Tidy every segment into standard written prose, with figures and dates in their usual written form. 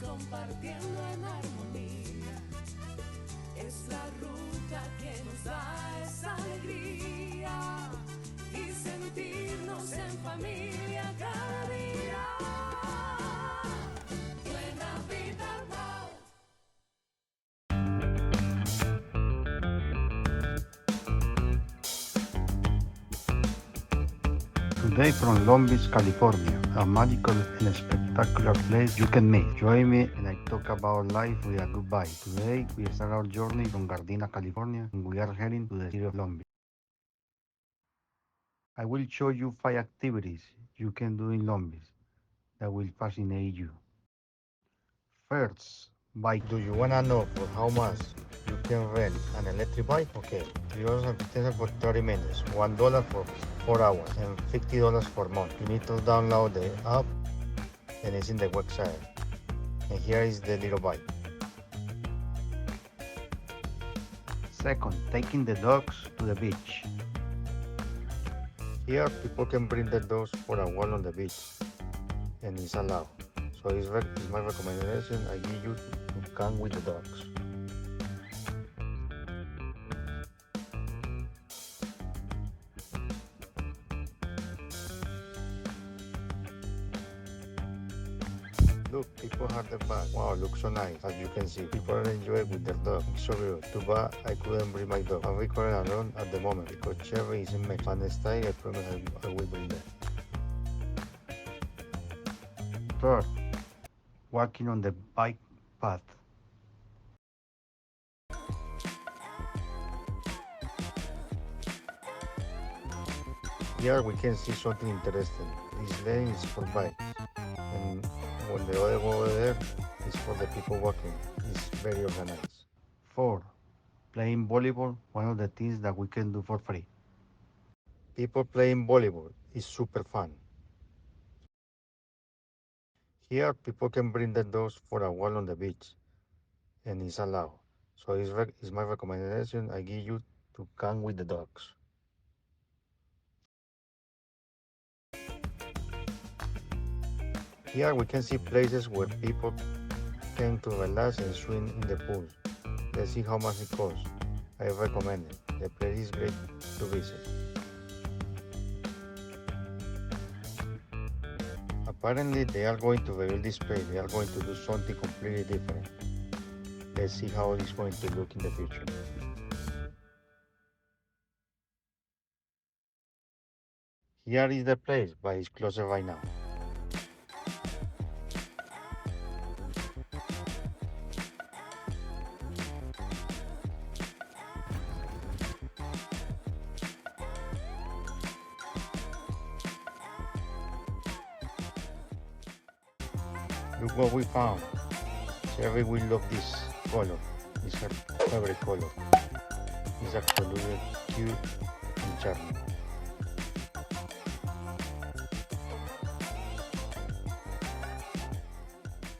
compartiendo en armonía. Es la ruta que nos da esa alegría y sentirnos en familia cada día. Buenavidaroute. Today from Long Beach, California, a magical and spectacular place you can meet. Join me and I talk about life with a goodbye. Today we start our journey from Gardena, California, and we are heading to the city of Long Beach. I will show you 5 activities you can do in Long Beach that will fascinate you. First, bike. Do you wanna know for how much you can rent an electric bike? Okay, $3.50 for 30 minutes, $1 for 4 hours, and $50 for a month. You need to download the app and it's in the website. And here is the little bike. Second, taking the dogs to the beach. Here people can bring their dogs for a walk on the beach and it's allowed. So it's my recommendation. I give you to come with the dogs. Look, people have the bag. Wow, looks so nice. As you can see, people are enjoying with their dog. It's so good. Too bad I couldn't bring my dog. I'm recording alone at the moment because Cherry is in Mexico. Next time I promise I will bring them. Third, walking on the bike path. Here we can see something interesting. This lane is for bikes, and when the other over there is for the people walking. It's very organized. 4. Playing volleyball, one of the things that we can do for free. People playing volleyball is super fun. Here people can bring their dogs for a walk on the beach, and it's allowed. So it's my recommendation. I give you to come with the dogs. Here we can see places where people came to relax and swim in the pool. Let's see how much it costs. I recommend it. The place is great to visit. Apparently they are going to rebuild this place. They are going to do something completely different. Let's see how it's going to look in the future. Here is the place, but it's closed right now. Look what we found. Cherry will love this color. It's her favorite color. It's absolutely cute and charming.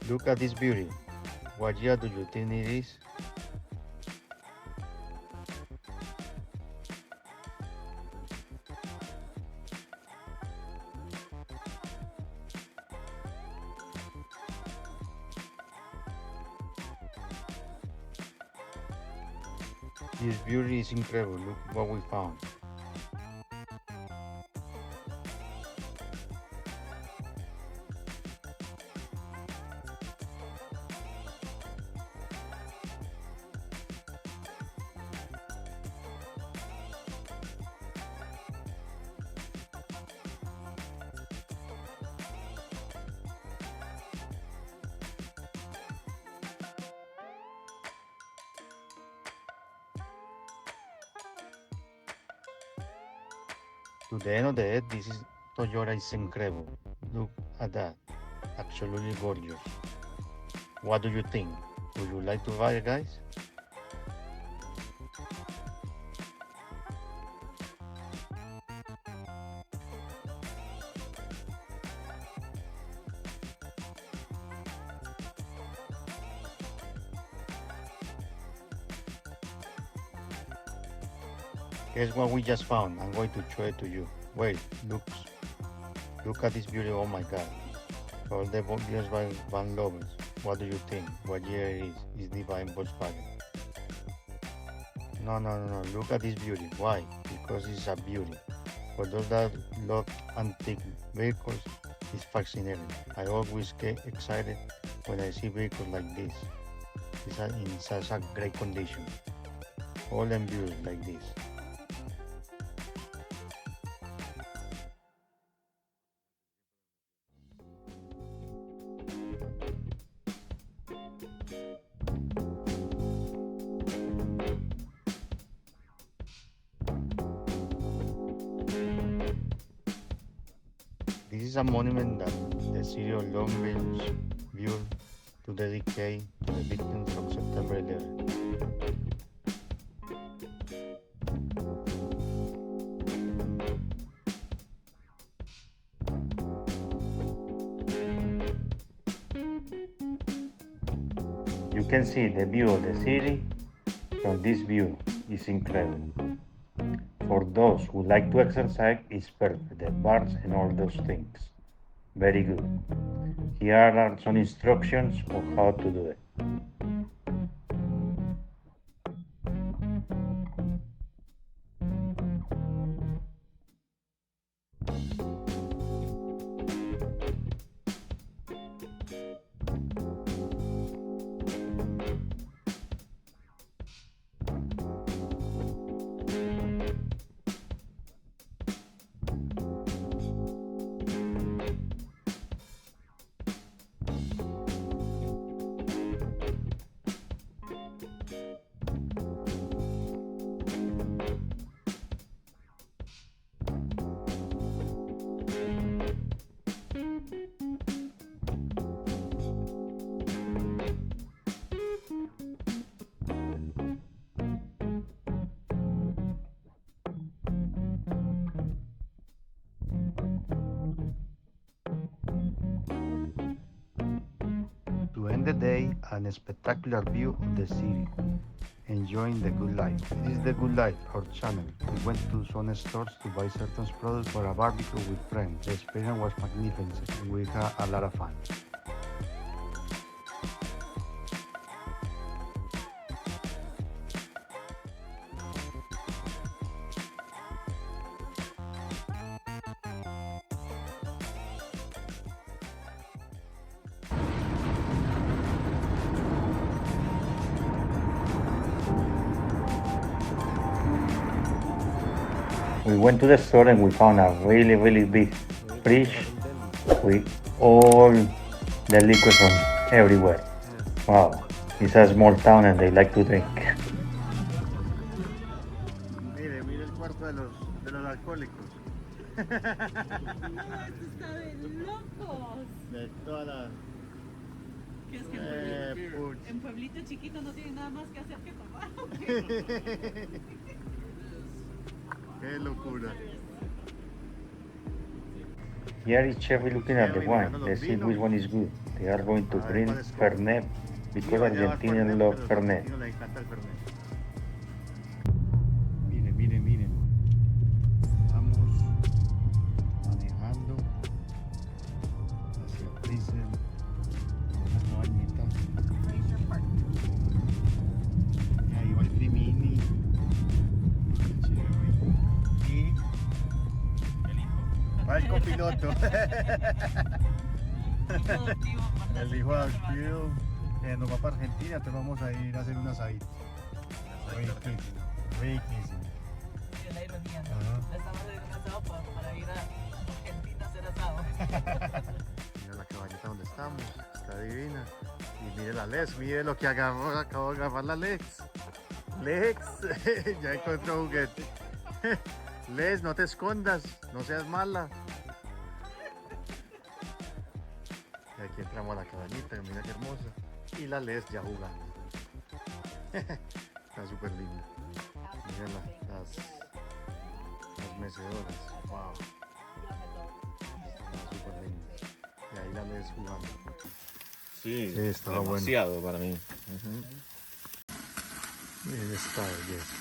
Look at this beauty. What year do you think it is? This beauty is incredible. Look what we found. To the end of the earth, this is Toyota is incredible. Look at that. Absolutely gorgeous. What do you think? Would you like to buy it, guys? Guess what we just found? I'm going to show it to you. Wait, look at this beauty. Oh my god. All the van lovers. What do you think? What year it is? Is divine Volkswagen? No. Look at this beauty. Why? Because it's a beauty. For those that love antique vehicles, it's fascinating. I always get excited when I see vehicles like this. It's in such a great condition. All and beauty like this. This is a monument that the city of Long Beach built to dedicate to the victims of September 11. You can see the view of the city from this view. Is incredible. For those who like to exercise, it's perfect. The bars and all those things. Very good. Here are some instructions on how to do it. To end the day, a spectacular view of the city, enjoying the good life. This is the good life, our channel. We went to some stores to buy certain products for a barbecue with friends. The experience was magnificent and we had a lot of fun. We went to the store and we found a really big fridge with all the liquid from everywhere. Wow, it's a small town and they like to drink. Mire el cuarto de los alcohólicos. Esto está de locos. De todas las... ¿Qué es que en pueblito chiquito no tienen nada más que hacer que tomar? Qué locura. Here is Cherry looking at the wine. Let's see which one is good. They are going to bring Fernet because Argentinians love Fernet. Miren. Estamos manejando hacia Prisen, una cabañita. Y ahí va el Primini. Va el copiloto. El hijo adoptivo que nos va para Argentina, entonces vamos a ir a hacer un asadito. Riquísimo. La ironía, ¿no? Estamos haciendo un asado para ir a Argentina a hacer asado. Mira la cabañita donde estamos, está divina. Y mire la Lex, mire lo que acabo de agarrar la Lex. Lex, ya encontró juguete. Les, no te escondas, no seas mala. Y aquí entramos a la cabañita, mira qué hermosa. Y la Les ya jugando. Está súper linda. Mira las mecedoras. Wow. Está súper linda. Y ahí la Les jugando. Sí, estaba demasiado para mí. Miren esta belleza.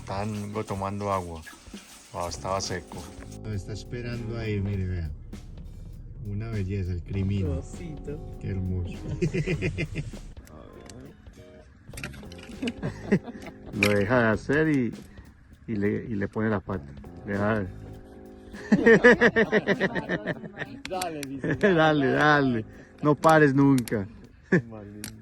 Tango tomando agua. Wow, estaba seco. Nos está esperando ahí, mire, vea. Una belleza, el crimino. Osito. Qué hermoso. Lo deja de hacer y le pone las patas. Deja de... Dale, dice. Dale, dale. No pares nunca. Más lindo.